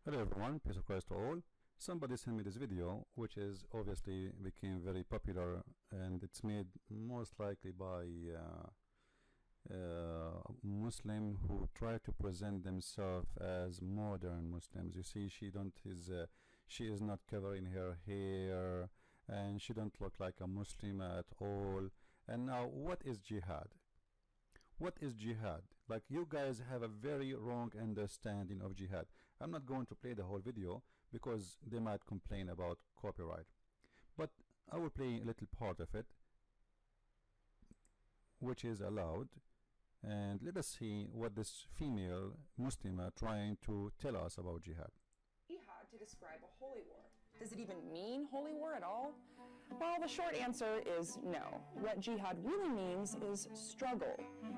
Hello everyone, peace of Christ to all. Somebody sent me this video, which is obviously became very popular, and it's made most likely by Muslim who try to present themselves as modern Muslims. You see, she is not covering her hair, and she don't look like a Muslim at all. And now, what is jihad? What is jihad? Like, you guys have a very wrong understanding of jihad. I'm not going to play the whole video because they might complain about copyright, but I will play a little part of it which is allowed, and let us see what this female Muslim are trying to tell us about jihad. Jihad to describe a holy war. Does it even mean holy war at all? Well, the short answer is no. What jihad really means is struggle.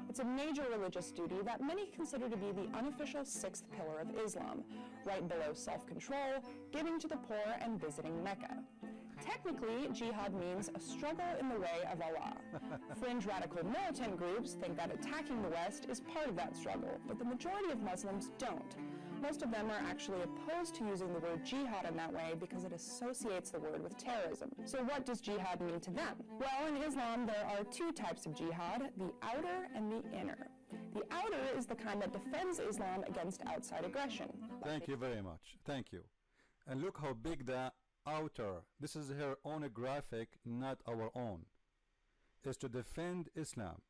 It's a major religious duty that many consider to be the unofficial sixth pillar of Islam, right below self-control, giving to the poor, and visiting Mecca. Technically, jihad means a struggle in the way of Allah. Fringe radical militant groups think that attacking the West is part of that struggle, but the majority of Muslims don't. Most of them are actually opposed to using the word jihad in that way because it associates the word with terrorism. So what does jihad mean to them? Well, in Islam there are two types of jihad, the outer and the inner. The outer is the kind that defends Islam against outside aggression. Thank you very much. Thank you. And look how big the outer, this is her own graphic, not our own, is to defend Islam.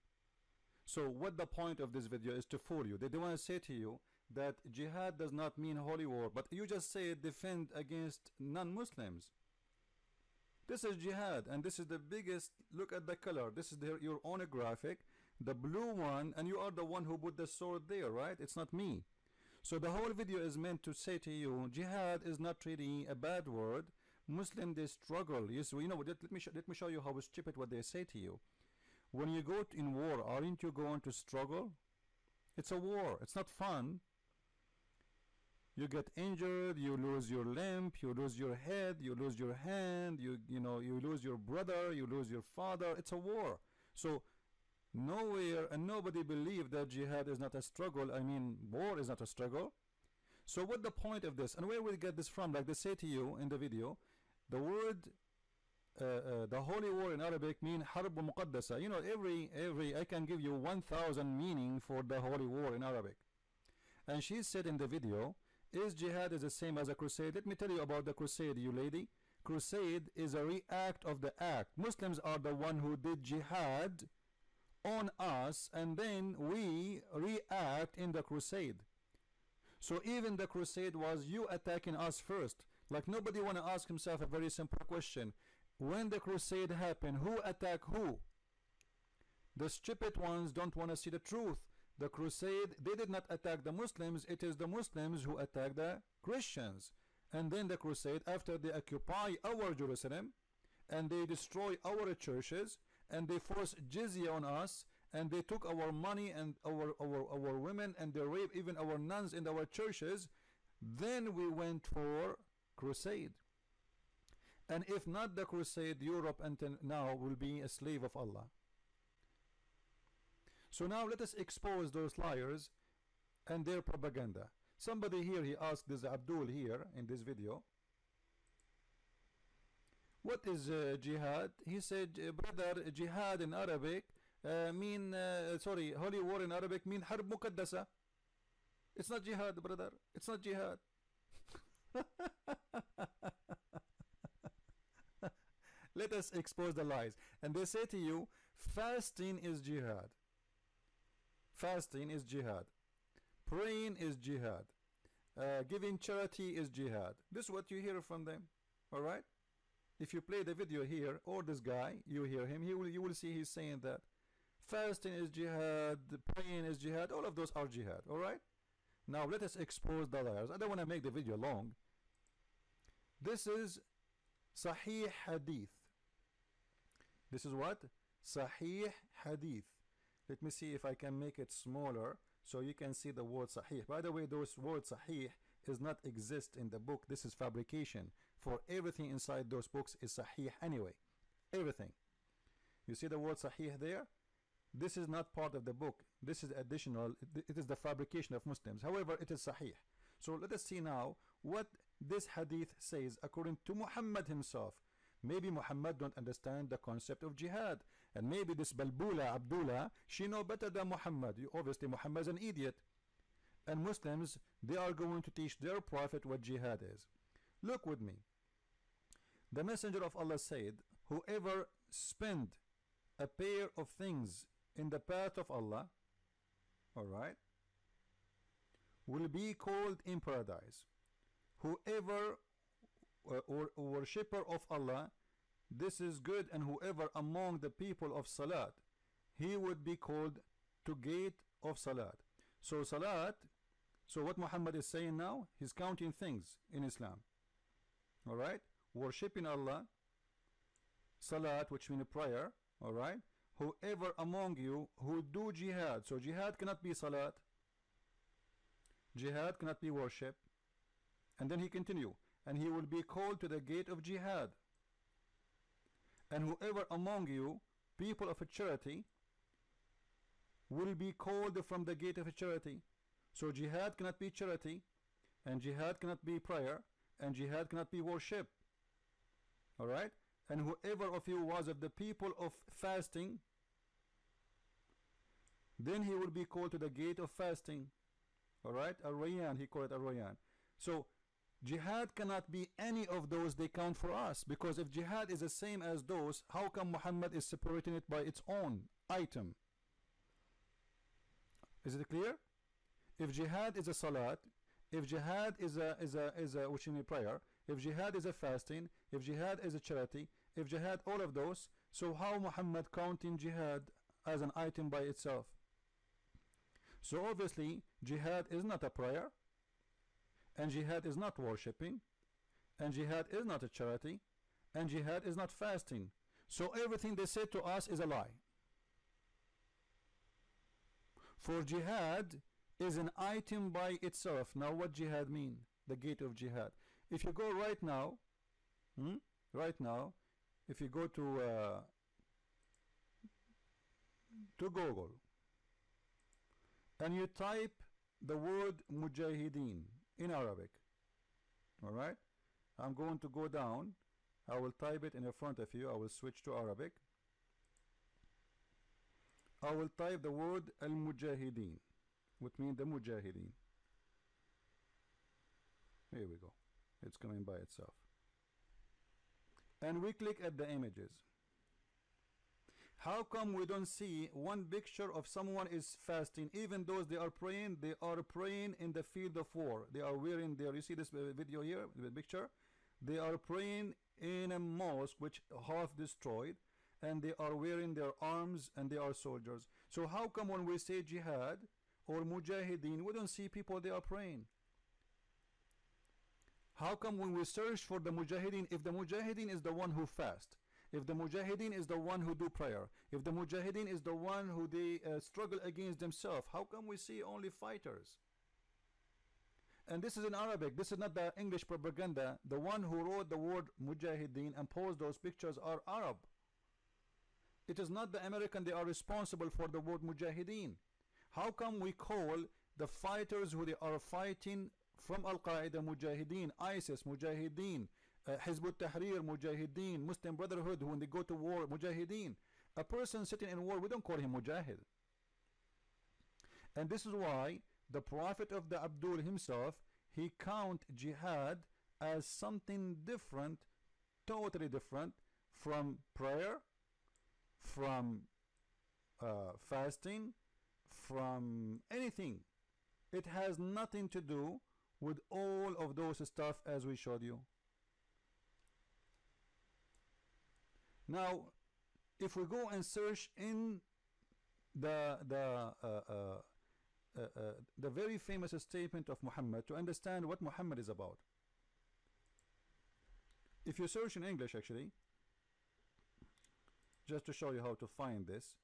So what the point of this video is to fool you. They don't want to say to you that jihad does not mean holy war, but you just say defend against non-Muslims. This is jihad, and this is the biggest. Look at the color. This is your own graphic, the blue one, and you are the one who put the sword there, right? It's not me. So the whole video is meant to say to you, jihad is not really a bad word. Muslim, they struggle. Yes, you know, let me show you how stupid what they say to you. When you go in war, aren't you going to struggle? It's a war. It's not fun. You get injured, you lose your limb, you lose your head, you lose your hand, you lose your brother, you lose your father. It's a war. So nowhere and nobody believe that jihad is not a struggle. I mean, war is not a struggle. So what the point of this, and where we get this from? Like they say to you in the video, the word the holy war in Arabic mean harb muqaddasa. You know, every I can give you 1,000 meaning for the holy war in Arabic. And she said in the video, is jihad is the same as a crusade? Let me tell you about the crusade, you lady. Crusade is a react of the act. Muslims are the one who did jihad on us, and then we react in the crusade. So even the crusade was you attacking us first. Like, nobody want to ask himself a very simple question. When the crusade happened, who attacked who? The stupid ones don't want to see the truth. The crusade, they did not attack the Muslims. It is the Muslims who attacked the Christians. And then the crusade, after they occupy our Jerusalem and they destroy our churches and they force jizya on us and they took our money and our women, and they rape even our nuns in our churches, then we went for crusade. And if not the crusade, Europe until now will be a slave of Allah. So now let us expose those liars and their propaganda. Somebody here, he asked this Abdul here in this video, what is jihad? He said, brother, jihad in Arabic holy war in Arabic mean harb muqaddasa. It's not jihad, brother. It's not jihad. Let us expose the lies. And they say to you, fasting is jihad. Fasting is jihad. Praying is jihad. Giving charity is jihad. This is what you hear from them. Alright? If you play the video here, or this guy, you hear him, you will see he's saying that. Fasting is jihad, praying is jihad, all of those are jihad. Alright? Now let us expose the liars. I don't want to make the video long. This is Sahih Hadith. This is what? Sahih Hadith. Let me see if I can make it smaller so you can see the word Sahih. By the way, those words Sahih does not exist in the book. This is fabrication. For everything inside those books is Sahih anyway. Everything. You see the word Sahih there? This is not part of the book. This is additional. It is the fabrication of Muslims. However, it is Sahih. So let us see now what this hadith says according to Muhammad himself. Maybe Muhammad don't understand the concept of jihad, and maybe this Balbula Abdullah, she know better than Muhammad. Obviously Muhammad is an idiot, and Muslims, they are going to teach their prophet what jihad is. Look with me. The Messenger of Allah said, whoever spend a pair of things in the path of Allah, alright, will be called in paradise. Whoever or worshipper of Allah, this is good, and whoever among the people of Salat, he would be called to gate of Salat. So Salat, so what Muhammad is saying now, he's counting things in Islam. Alright, worshipping Allah, Salat, which means prayer, alright, whoever among you who do jihad. So jihad cannot be Salat, jihad cannot be worship. And then he continue, and he will be called to the gate of jihad. And whoever among you, people of a charity, will be called from the gate of a charity. So jihad cannot be charity, and jihad cannot be prayer, and jihad cannot be worship. Alright? And whoever of you was of the people of fasting, then he will be called to the gate of fasting. Alright? Ar-Rayyan, he called it Ar-Rayyan. So jihad cannot be any of those they count for us, because if jihad is the same as those, how come Muhammad is separating it by its own item? Is it clear? If jihad is a salat, if jihad is a which means prayer, if jihad is a fasting, if jihad is a charity, if jihad all of those, so how Muhammad counting jihad as an item by itself? So obviously jihad is not a prayer, and jihad is not worshipping, and jihad is not a charity, and jihad is not fasting. So everything they say to us is a lie. For jihad is an item by itself. Now what jihad mean? The gate of jihad. If you go right now, if you go to Google and you type the word mujahideen in Arabic, alright, I'm going to go down, I will type it in front of you, I will switch to Arabic, I will type the word al-mujahideen, which means the mujahideen. Here we go, it's coming by itself, and we click at the images. How come we don't see one picture of someone is fasting, even though they are praying in the field of war? They are wearing their, you see this video here, the picture? They are praying in a mosque which half destroyed, and they are wearing their arms, and they are soldiers. So how come when we say jihad or mujahideen, we don't see people they are praying? How come when we search for the mujahideen, if the mujahideen is the one who fast, if the mujahideen is the one who do prayer, if the mujahideen is the one who they struggle against themselves, how come we see only fighters? And this is in Arabic, this is not the English propaganda. The one who wrote the word mujahideen and posed those pictures are Arab. It is not the American, they are responsible for the word mujahideen. How come we call the fighters who they are fighting from Al-Qaeda mujahideen, ISIS mujahideen, Hizb ut-Tahrir mujahideen, Muslim Brotherhood when they go to war mujahideen? A person sitting in war, we don't call him mujahid. And this is why the Prophet of the Abdul himself, he count jihad as something different, totally different from prayer, from fasting, from anything. It has nothing to do with all of those stuff as we showed you. Now if we go and search in the very famous statement of Muhammad to understand what Muhammad is about, if you search in English, actually, just to show you how to find this,